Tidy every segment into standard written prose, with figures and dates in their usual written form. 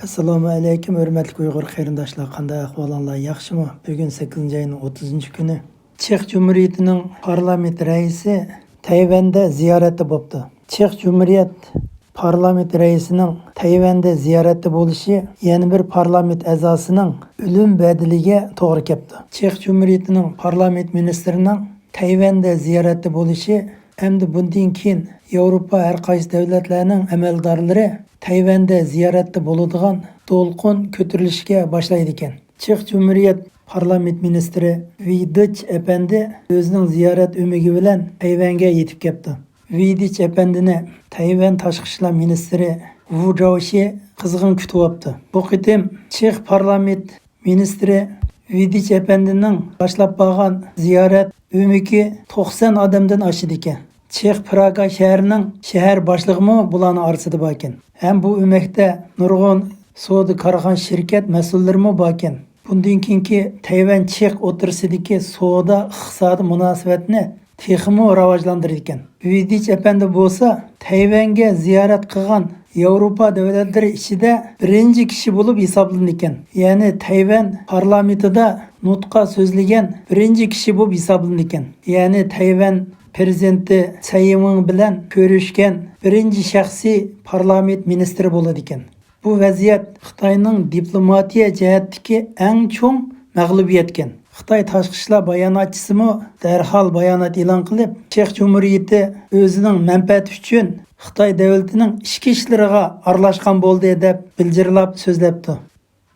Assalomu alaykum, hurmatli Uyg'ur qarindoshlar, qanday ahvolinglar, yaxshimi? Bugun 8-oyning 30-kuni Chex Cumhuriyatining parlament raisi Tayvanda ziyorati bo'ldi. Chex Cumhuriyat parlament raisining Tayvanda ziyorati bo'lishi yana bir parlament a'zosining o'lim badiliga to'g'ri keldi. Chex Cumhuriyatining parlament ministrining Tayvanda ziyorati bo'lishi hamda bundan keyin Yevropa har qaysi davlatlarining amaldorlari Tayvanda ziyoratda bo'ladigan to'lqin ko'tarilishga boshlaydi ekan. Chex Cumhuriyat parlament ministri Vidich Efendi o'zining ziyorat umidi bilan Tayvanga yetib keldi. Vidich Efendini Tayvan tashqi ishlar ministri Wu Zhaoxi qizg'in kutib olibdi. Bu qitim Chex parlament ministri Vidich Efendining boshlab borgan ziyorat umidi 90 odamdan oshdi ekan. Chex Praga shahrining shahar boshlig'imi bularning orasida bor ekan. Hem bu ümekte nurg'un savdo karxon shirkat mas'ullarimi bor ekan. Bundan keyingi Tayvan Chex o'tirsidagi savdo iqtisodiy munosabatni texmo rivojlantirdi ekan. Vidich Efendi bo'lsa Tayvanga ziyorat qilgan Yevropa davlatlari ichida birinchi kishi bo'lib hisoblanadi ekan. Ya'ni Tayvan parlamentida nutqa so'zlagan birinchi kishi bo'lib hisoblanadi ekan. Ya'ni Tayvan prezidenti Tsai Ing-wen bilan ko'rishgan birinchi shaxsiy parlament ministri bo'ladi ekan. Bu vaziyat Xitoyning diplomatiya jihatdagi eng cho'ng mag'lubiyat ekan. Xitoy tashqi ishlar bayonotchisimi darhol bayonot e'lon qilib, Chex Cumhuriyati o'zining manfaati uchun Xitoy davlatining ichki ishlariga aralashgan bo'ldi deb bildirlab so'zlabdi.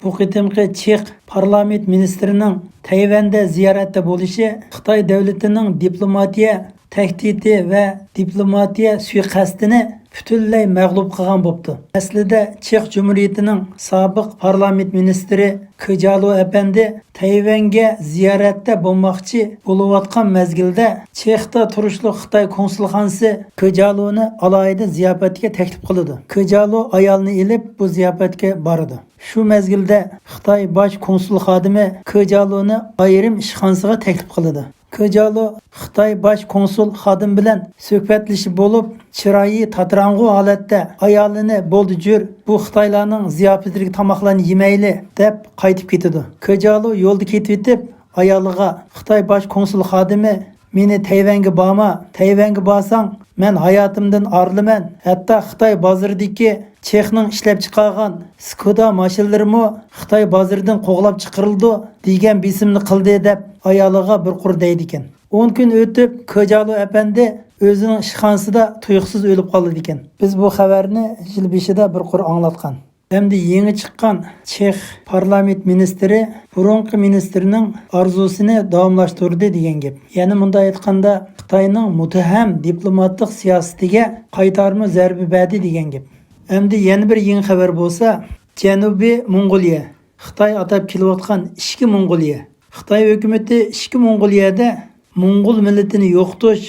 Bu qitimqi Chex parlament ministrining Tayvanda ziyoratda bo'lishi Xitoy davlatining diplomatiya tahdidi va diplomatiya suiqasdini butunlay mag'lub qilgan bo'ldi. Aslida Chex Cumhuriyatining sobiq parlament ministri Kejalo Efendi Tayvanga ziyoratda bo'lmoqchi bo'layotgan mezgilda Chexda turishli Xitoy konsulxonasi Kejaloni alohida ziyofatga taklif qildi. Kejalo ayolni ilib bu ziyofatga bordi. Shu mezgilda Xitoy bosh konsul xodimi Kejaloni ayrim ishxonasiga taklif qildi. Kejalo Xitoy bosh konsul xodim bilan suhbatlashib bo'lib, chiroyi tatrang'u holatda ayolini bo'ldi jur, bu Xitoylarning ziyofatidagi tomoqlarni yemayli deb qaytib ketdi. Kejalo yo'lda ketib, ayoliga Xitoy bosh konsul xodimi meni Tayvanga borma, Tayvanga borsang men hayotimdan arilaman. Hatto Xitoy bozoridagi Chexning ishlab chiqargan Skoda mashinalarini Xitoy bozoridan qo'g'lab chiqarildi degan bisimni qildi deb ayoliga bir qur deydi ekan. 10 kun o'tib Kejalo Efendi o'zining ishxonasida tuyuqsiz o'lib qoldi ekan. Biz bu xabarni yil beshida bir qur anglatgan. Endi yangi chiqqan Chex parlament ministri burunqi ministrining orzusini davomlashtirdi degan gap. Ya'ni bunda aytganda Xitoyning muttaham diplomatik siyosatiga qaytarma zarba berdi degan gap. Endi yana bir yangi xabar bo'lsa, Janubiy Mongoliya, Xitoy atab kelayotgan ishki Mongoliya. Xitoy hukumatı ishki Mongoliyada Mongol millatini yo'qotish,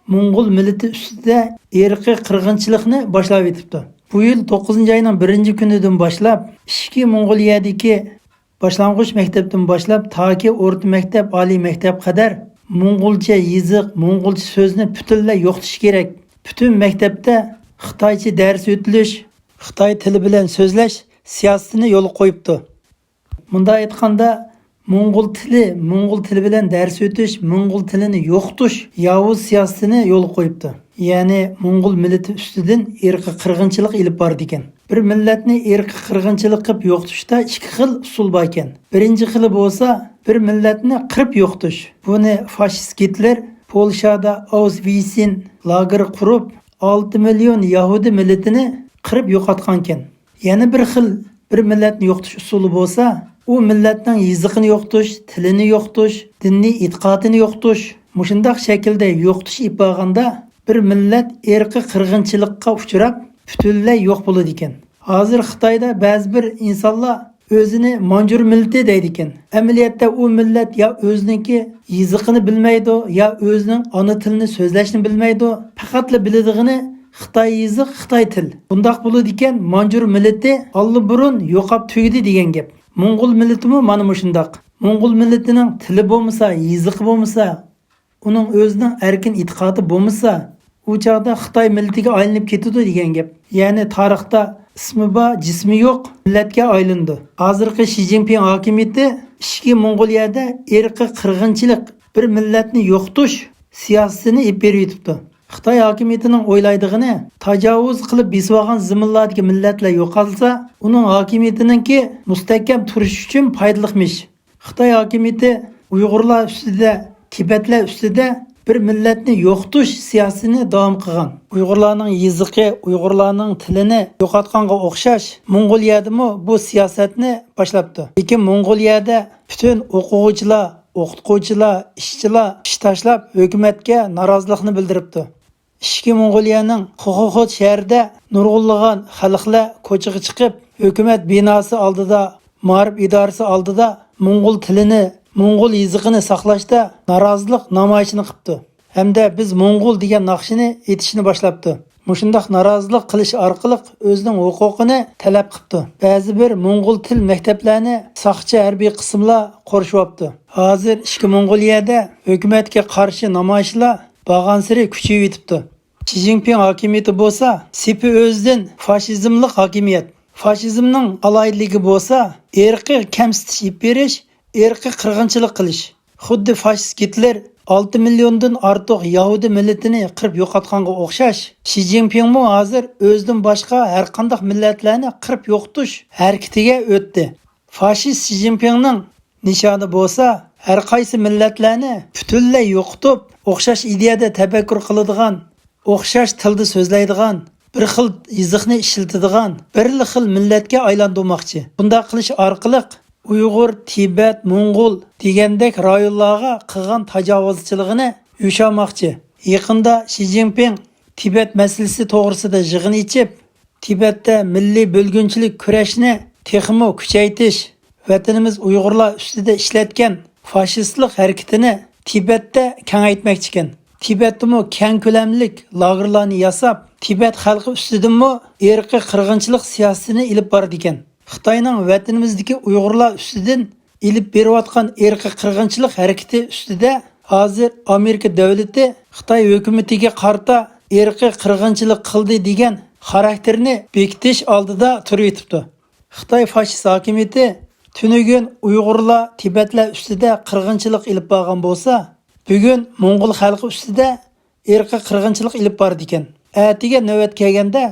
Mongol millati ustida irqiy qirg'inchilikni boshlab etibdi. Bu yil 9-oyning 1-kunidan boshlab ishki Mongoliyadagi boshlang'ich maktabdan boshlab toki o'rta maktab, oliy maktab qadar Mongolcha yiziq, Mongolcha so'zni butunlay yo'qotish kerak. Butun maktabda Xitoycha dars o'tilish, Xitoy tili bilan so'zlash siyosatini yo'l qo'yibdi. Bunda aytganda Mongol tili bilan dars o'tish, Mongol tilini yo'qotish yovuz siyosatini yo'l qo'yibdi. Ya'ni Mongol millati ustidan irqiy qirg'inchilik ilib bordi ekan. Bir millatni irqiy qirg'inchilik qilib yo'qotishda ikki xil usul bor ekan. Birinchi xili bo'lsa, bir millatni qirib yo'qotish. Buni fashist Hitler Polshada Auschwitz lager qurib 6 million Yahudi millatini qirib yo'qotgan ekan. Yana bir xil bir millatni yo'qotish usuli bo'lsa, u millatning yiziqini yo'qotish, tilini yo'qotish, diniy e'tiqodini yo'qotish. Mushundaq shaklda yo'qotish ibog'anda bir millat irqiy qirg'inchilikqa uchrab butunlay yo'q bo'ladi ekan. Hozir Xitoyda ba'zi bir insonlar o'zini Manjur millati deydi ekan. Amaliyotda u millat ya o'ziniki yiziqini bilmaydi, ya o'zining ona tilini so'zlashni bilmaydi. Faqatla biladigini Xitoy yiziq, Xitoy til. Bundaq bo'ladi ekan, Manjur millati allburun yo'qab tugdi degan gap. Mongol millatimi mana shundaq. Mongol millatining tili bo'lmasa, yiziqi bo'lmasa, uning o'zining erkin e'tiqodi bo'lmasa, u chaqda Xitoy millatiga aylanib ketadi degan gap. Ya'ni tarixda ismi bor, jismi yo'q millatga aylandi. Hozirgi Xi Jinping hokimiyati ishki Mong'oliyada irqiy qirg'inchilik, bir millatni yo'qotish siyosatini ib berib yetibdi. Xitoy hokimiyatining o'ylaydig'ini tajovuz qilib besib olgan ziminlardagi millatlar yo'qolsa, uning hokimiyatiningki mustahkam turish uchun foydaliqmish. Xitoy hokimiyati Uyg'urlar ustida, Tibetlar ustida bir millatni yo'qotish siyosatini davom qilgan. Uyg'urlarning yiziqi, Uyg'urlarning tilini yo'qotganga o'xshash Mong'oliyadami bu siyosatni boshlabdi. Lekin Mong'oliyada butun o'quvchilar, o'qituvchilar, ishchilar ish tashlab hukumatga norozilikni bildiribdi. Ishki Mong'oliyaning Xuxuxot shahrida nurg'unlagan xalqlar ko'chaga chiqib, hukumat binosi oldida, ma'rif idorasi oldida Mong'ol tilini, Mong'ol yiziqini saqlashda norozilik namoyishini qildi. Hamda biz Mong'ol degan naqshini etishni boshlabdi. Mushundaq norozilik qilish orqali o'zining huquqini talab qildi. Ba'zi bir Mong'ol til maktablarini saqchi harbiy qismlar qo'rishyapti. Hozir ishki Mong'oliyada hukumatga qarshi namoyishlar bag'ansiri kuchayib yetibdi. Xi Jinping hokimiyati bo'lsa, sepi o'zidan fashizmlik hokimiyat. Fashizmning aloyidligi bo'lsa, irqiy kamsitish ib berish, irqiy qirg'inchilik qilish. Xuddi fashist Hitler 6 milliondan ortiq Yahudi millatini qirib yo'qotganga o'xshash. Xi Jinping mo hozir o'zidan boshqa har qanday millatlarni qirib yo'qotish harakatiga o'tdi. Fashist Xi Jinpingning nishoni bo'lsa, har qaysi millatlarni butunlay yo'qotib, o'xshash ideyada tafakkur qiladigan, o'xshash tilda so'zlaydigan, bir xil yiziqni ishlatadigan, bir xil millatga aylantirmoqchi. Bunday qilish orqali Uyg'ur, Tibet, Mong'ol degandek rayonlarga qilgan tajovuzchiligini yushamoqchi. Yaqinda Xi Jinping Tibet masalasi to'g'risida yig'in ichib, Tibetda milliy bo'lgunchilik kurashni texmo kuchaytirish, vatanimiz Uyg'urlar ustida ishlatgan fashistlik harakatini Tibetda kengaytmoqchi ekan. Tibetdami keng ko'lamlik lagerlarni yasab, Tibet xalqi ustidami irqiy qirg'inchilik siyosatini ilib boradi ekan. Xitoyning vatanimizdagi Uyg'urlar ustidan ilib berayotgan irqiy qirg'inchilik harakati ustida hozir Amerika davlati Xitoy hukumatiga qarta irqiy qirg'inchilik qildi degan xarakterni bekitish oldida turib yetibdi. Xitoy fashist hokimiyati tunugun Uyg'urlar, Tibetlar ustida qirg'inchilik ilib borgan bo'lsa, bugun Mong'ol xalqi ustida irqiy qirg'inchilik ilib bordi ekan. Atiga navbat kelganda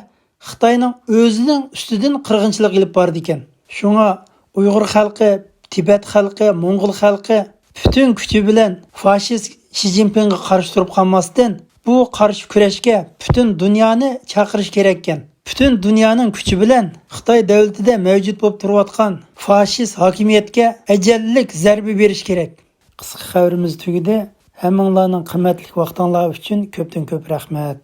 Xitoyning o'zining ustidan qirg'inchilik ilib bordi ekan. Shunga Uyg'ur xalqi, Tibet xalqi, Mong'ol xalqi butun kuchi bilan fashist Xi Jinpingga qarshi turib qolmasdan, bu qarshi kurashga butun dunyoni chaqirish kerak ekan. Butun dunyoning kuchi bilan Xitoy davlatida mavjud bo'lib turayotgan fashist hokimiyatga ajallik zarba berish kerak. Qisqa xabarimiz tugadi. Hammanglarning qimmatli vaqtingiz uchun ko'pdan ko'p rahmat.